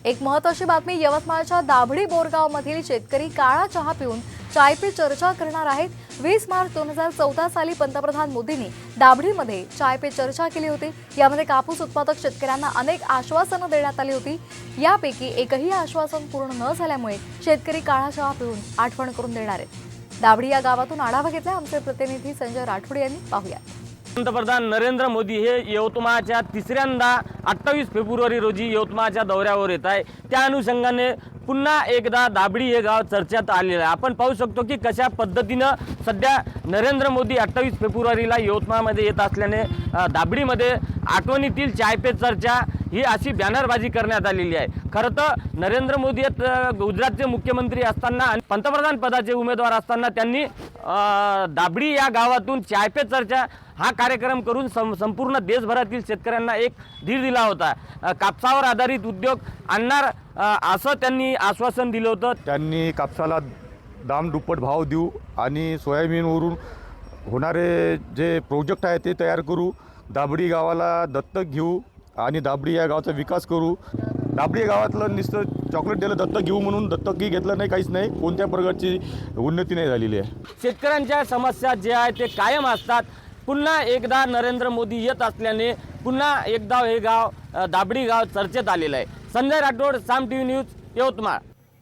एक महत्त्वाची बातमी यवतमाळच्या दाभडी बोरगावमधील शेतकरी काळा चहा पिऊन चाय पे चर्चा करणार आहेत। 20 मार्च 2014 साली पंतप्रधान मोदींनी दाभडीमध्ये चाय पे चर्चा केली होती। यामध्ये कापूस उत्पादक शेतकऱ्यांना अनेक आश्वासनं देण्यात आली होती। यापैकी एकही आश्वासन पूर्ण न झाल्यामुळे शेतकरी काळा चहा पिऊन आठवण करून देणार आहेत। दाभडी या गावातून आढावा घेतला आमचे प्रतिनिधी संजय राठोड यांनी। पाहूया। पंतप्रधान नरेंद्र मोदी हे यवतमाळच्या तिसऱ्यांदा 28 फेब्रुवारी रोजी यवतमाळच्या दौऱ्यावर येत आहे। त्या अनुषंगाने पुन्हा एकदा दाभडी हे गाव चर्चेत आलेलं आहे। आपण पाहू शकतो की कशा पद्धतीनं सध्या नरेंद्र मोदी 28 फेब्रुवारीला यवतमाळमध्ये येत असल्याने दाभडीमध्ये आठवणीतील चाय पे चर्चा ही अशी बॅनरबाजी करण्यात आलेली आहे। खरं तर नरेंद्र मोदी गुजरातचे मुख्यमंत्री असताना आणि पंतप्रधान पदाचे उमेदवार असताना त्यांनी दाभडी या गावातून चाय पे चर्चा हा कार्यक्रम करून संपूर्ण देशभरातील शेतकऱ्यांना एक धीर दिला होता। कापसावर आधारित उद्योग आणणार असं त्यांनी आश्वासन दिलं होतं। त्यांनी कापसाला दाम दुप्पट भाव देऊ आणि सोयाबीनवरून होणारे जे प्रोजेक्ट आहे ते तयार करू, दाभडी गावाला दत्तक घेऊ आणि दाभडी या गावाचा विकास करू। दाभडी गावातलं नुसतं चॉकलेट दिलं दत्तक घेऊ म्हणून दत्तकही घेतलं नाही, काहीच नाही, कोणत्या प्रकारची उन्नती नाही झालेली आहे। शेतकऱ्यांच्या समस्या जे आहे ते कायम असतात। पुन्हा एकदा नरेंद्र मोदी येत असल्याने पुन्हा एकदा हे गाव दाभडी गाव चर्चेत आलेलं आहे। संजय राठोड, साम टीव्ही न्यूज, यवतमाळ।